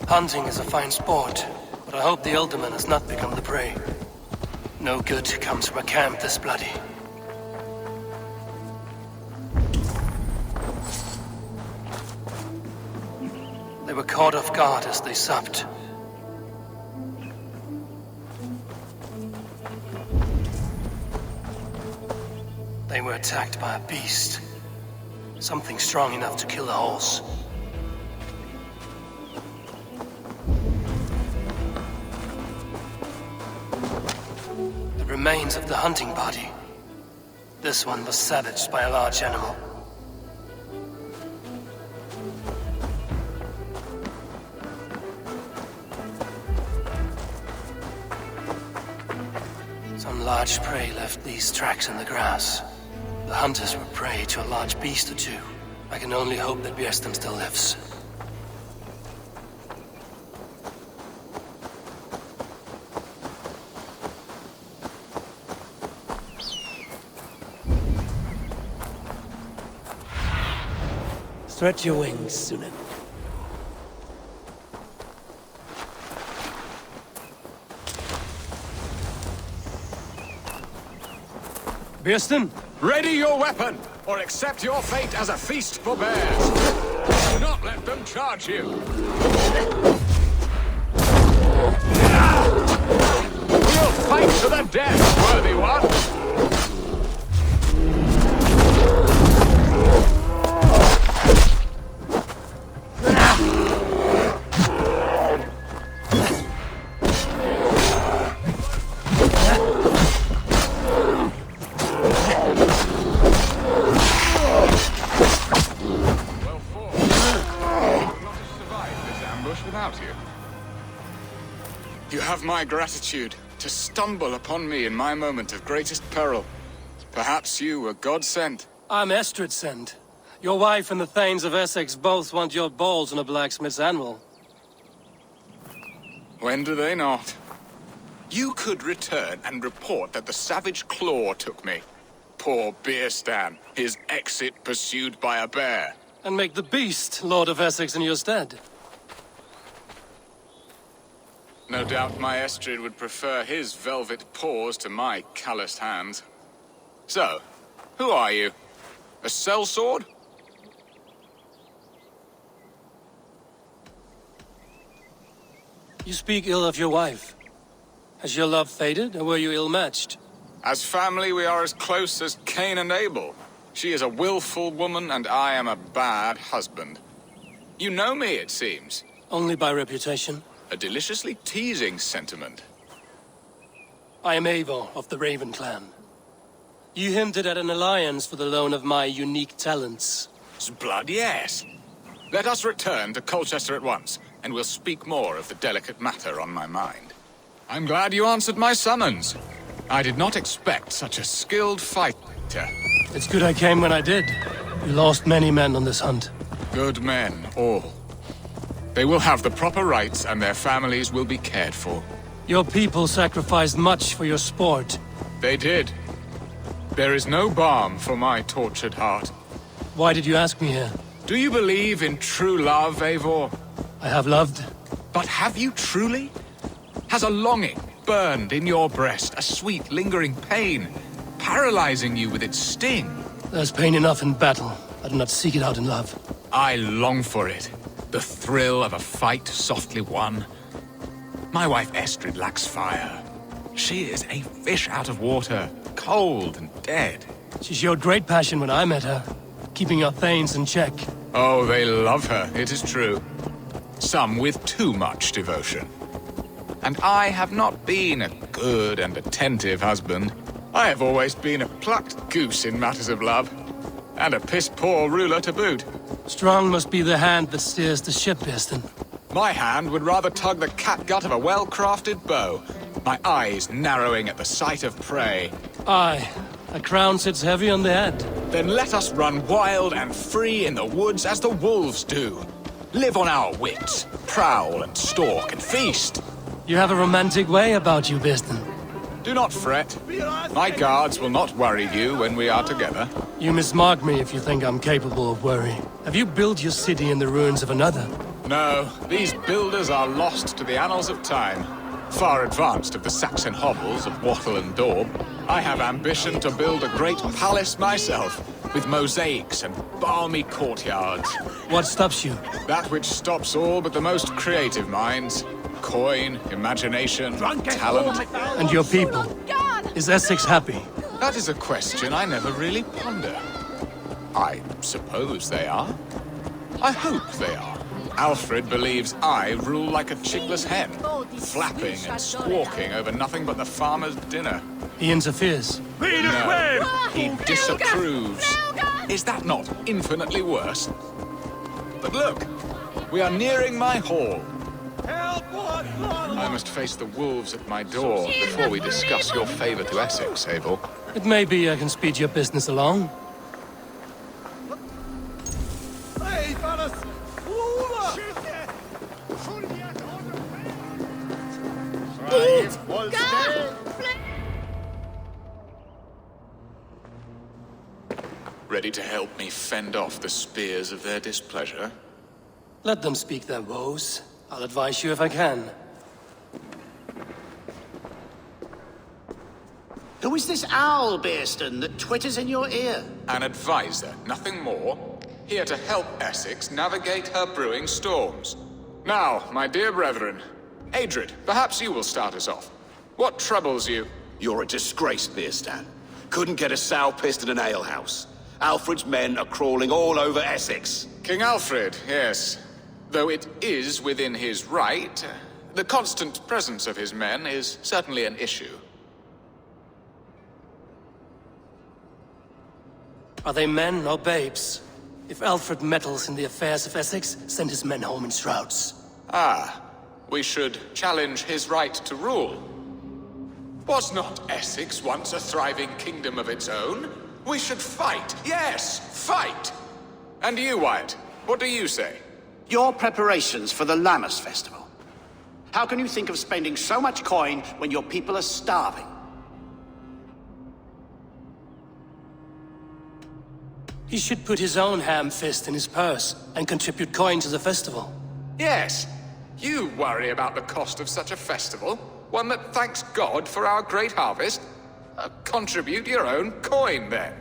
Hunting is a fine sport, but I hope the alderman has not become the prey. No good comes from a camp this bloody. They were caught off guard as they supped. They were attacked by a beast. Something strong enough to kill a horse. The remains of the hunting party. This one was savaged by a large animal. Some large prey left these tracks in the grass. The hunters were prey to a large beast or two. I can only hope that Björsten still lives. Stretch your wings, Sunan. Björsten? Ready your weapon, or accept your fate as a feast for bears. Do not let them charge you. We'll fight to the death, worthy one. You have my gratitude to stumble upon me in my moment of greatest peril. Perhaps you were God-sent. I'm Estrid sent. Your wife and the Thanes of Essex both want your balls on a blacksmith's anvil. When do they not? You could return and report that the savage claw took me. Poor Björsten, his exit pursued by a bear. And make the beast Lord of Essex in your stead. No doubt my Estrid would prefer his velvet paws to my calloused hands. So, who are you? A sellsword? You speak ill of your wife. Has your love faded, or were you ill-matched? As family, we are as close as Cain and Abel. She is a willful woman, and I am a bad husband. You know me, it seems. Only by reputation. A deliciously teasing sentiment. I am Eivor of the Raven clan. You hinted at an alliance for the loan of my unique talents. Blood, yes. Let us return to Colchester at once, and we'll speak more of the delicate matter on my mind. I'm glad you answered my summons. I did not expect such a skilled fighter. It's good I came when I did. We lost many men on this hunt. Good men, all. They will have the proper rights, and their families will be cared for. Your people sacrificed much for your sport. They did. There is no balm for my tortured heart. Why did you ask me here? Do you believe in true love, Eivor? I have loved. But have you truly? Has a longing burned in your breast, a sweet, lingering pain, paralyzing you with its sting? There's pain enough in battle. I do not seek it out in love. I long for it. The thrill of a fight softly won. My wife Estrid lacks fire. She is a fish out of water, cold and dead. She showed great passion when I met her, keeping our Thanes in check. Oh, they love her, it is true. Some with too much devotion. And I have not been a good and attentive husband. I have always been a plucked goose in matters of love. And a piss-poor ruler to boot. Strong must be the hand that steers the ship, Björsten. My hand would rather tug the catgut of a well-crafted bow. My eyes narrowing at the sight of prey. Aye, a crown sits heavy on the head. Then let us run wild and free in the woods as the wolves do. Live on our wits, prowl and stalk and feast. You have a romantic way about you, Björsten. Do not fret. My guards will not worry you when we are together. You mismark me if you think I'm capable of worry. Have you built your city in the ruins of another? No, these builders are lost to the annals of time. Far advanced of the Saxon hovels of Wattle and Daub, I have ambition to build a great palace myself, with mosaics and balmy courtyards. What stops you? That which stops all but the most creative minds. Coin, imagination, talent. And your people? Is Essex happy? That is a question I never really ponder. I suppose they are. I hope they are. Alfred believes I rule like a chickless hen, flapping and squawking over nothing but the farmer's dinner. He interferes. No, he disapproves. Is that not infinitely worse? But look, we are nearing my hall. I must face the wolves at my door before we discuss your favor to Essex, Abel. It may be I can speed your business along. Ready to help me fend off the spears of their displeasure? Let them speak their woes. I'll advise you if I can. Who is this owl, Bearston, that twitters in your ear? An advisor, nothing more. Here to help Essex navigate her brewing storms. Now, my dear brethren, Adrid, perhaps you will start us off. What troubles you? You're a disgrace, Beerstan. Couldn't get a sow pissed in an alehouse. Alfred's men are crawling all over Essex. King Alfred, yes. Though it is within his right, the constant presence of his men is certainly an issue. Are they men or babes? If Alfred meddles in the affairs of Essex, send his men home in shrouds. Ah, we should challenge his right to rule. Was not Essex once a thriving kingdom of its own? We should fight, yes, fight! And you, Wyatt, what do you say? Your preparations for the Lammas festival. How can you think of spending so much coin when your people are starving? He should put his own ham fist in his purse and contribute coin to the festival. Yes, you worry about the cost of such a festival, one that thanks God for our great harvest. Contribute your own coin, then.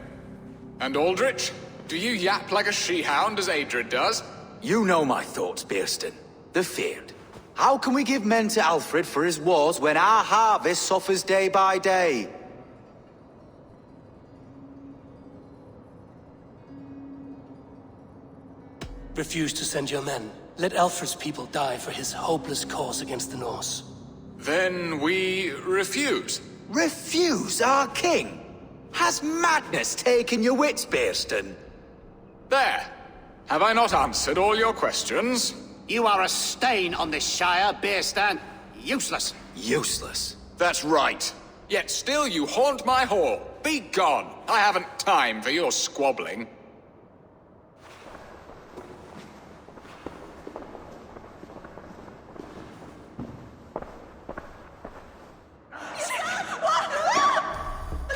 And Aldrich, do you yap like a she-hound as Adrid does? You know my thoughts, Bearston. They're feared. How can we give men to Alfred for his wars when our harvest suffers day by day? Refuse to send your men. Let Alfred's people die for his hopeless cause against the Norse. Then we refuse. Refuse our king? Has madness taken your wits, Bearston? There. Have I not answered all your questions? You are a stain on this shire, Bearstan. Useless. Useless. That's right. Yet still you haunt my hall. Be gone. I haven't time for your squabbling.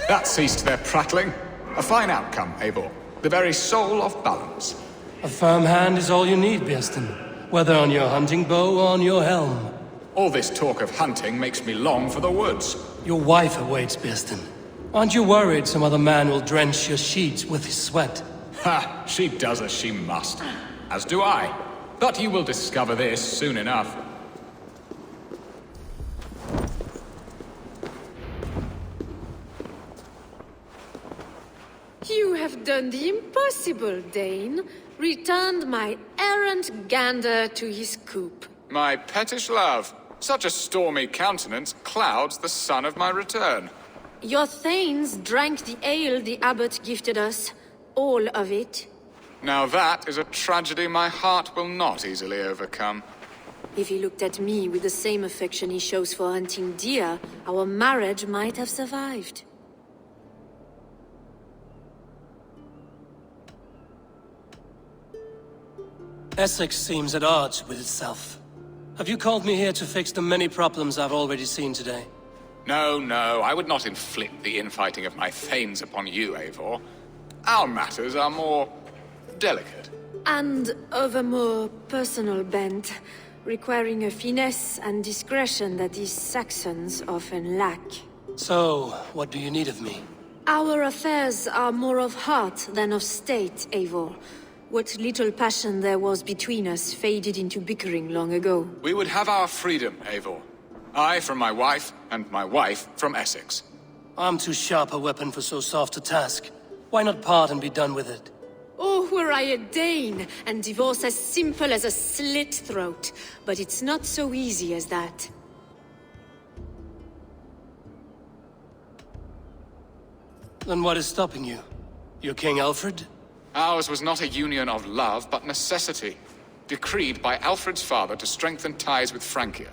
That ceased their prattling. A fine outcome, Eivor. The very soul of balance. A firm hand is all you need, Bearston. Whether on your hunting bow or on your helm. All this talk of hunting makes me long for the woods. Your wife awaits, Bearston. Aren't you worried some other man will drench your sheets with his sweat? Ha! She does as she must. As do I. But you will discover this soon enough. You have done the impossible, Dane. Returned my errant gander to his coop. My pettish love. Such a stormy countenance clouds the sun of my return. Your thanes drank the ale the abbot gifted us. All of it. Now that is a tragedy my heart will not easily overcome. If he looked at me with the same affection he shows for hunting deer, our marriage might have survived. Essex seems at odds with itself. Have you called me here to fix the many problems I've already seen today? No, no, I would not inflict the infighting of my thanes upon you, Eivor. Our matters are more delicate. And of a more personal bent, requiring a finesse and discretion that these Saxons often lack. So, what do you need of me? Our affairs are more of heart than of state, Eivor. What little passion there was between us faded into bickering long ago. We would have our freedom, Eivor. I from my wife, and my wife from Essex. I'm too sharp a weapon for so soft a task. Why not part and be done with it? Oh, were I a Dane, and divorce as simple as a slit throat. But it's not so easy as that. Then what is stopping you? You're King Alfred? Ours was not a union of love, but necessity. Decreed by Alfred's father to strengthen ties with Francia.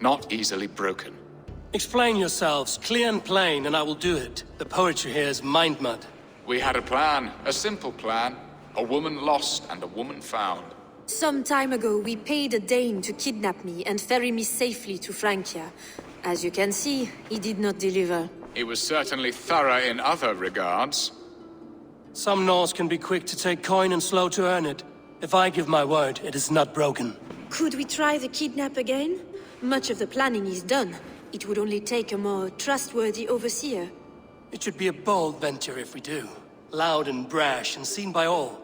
Not easily broken. Explain yourselves, clear and plain, and I will do it. The poetry here is mind mud. We had a plan, a simple plan. A woman lost and a woman found. Some time ago, we paid a Dane to kidnap me and ferry me safely to Francia. As you can see, he did not deliver. He was certainly thorough in other regards. Some Norse can be quick to take coin and slow to earn it. If I give my word, it is not broken. Could we try the kidnap again? Much of the planning is done. It would only take a more trustworthy overseer. It should be a bold venture if we do. Loud and brash and seen by all.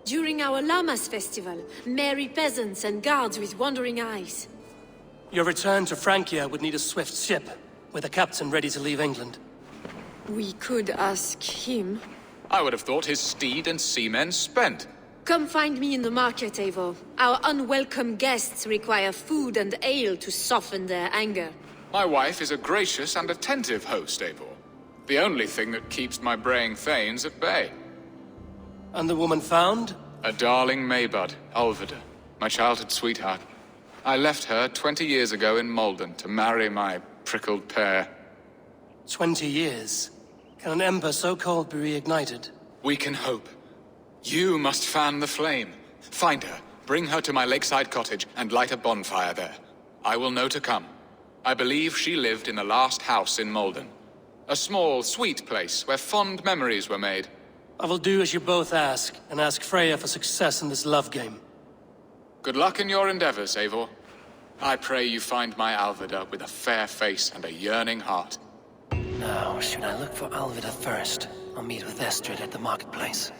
During our Llamas festival, merry peasants and guards with wandering eyes. Your return to Francia would need a swift ship, with a captain ready to leave England. We could ask him. I would have thought his steed and seamen spent. Come find me in the market, Eivor. Our unwelcome guests require food and ale to soften their anger. My wife is a gracious and attentive host, Eivor. The only thing that keeps my braying thanes at bay. And the woman found? A darling Maybud, Ulvida, my childhood sweetheart. I left her 20 years ago in Malden to marry my prickled pear. 20 years. Can an ember so cold be reignited? We can hope. You must fan the flame. Find her, bring her to my lakeside cottage, and light a bonfire there. I will know to come. I believe she lived in the last house in Malden. A small, sweet place where fond memories were made. I will do as you both ask, and ask Freya for success in this love game. Good luck in your endeavors, Eivor. I pray you find my Alvida with a fair face and a yearning heart. Now, should I look for Alvida first, or meet with Estrid at the marketplace?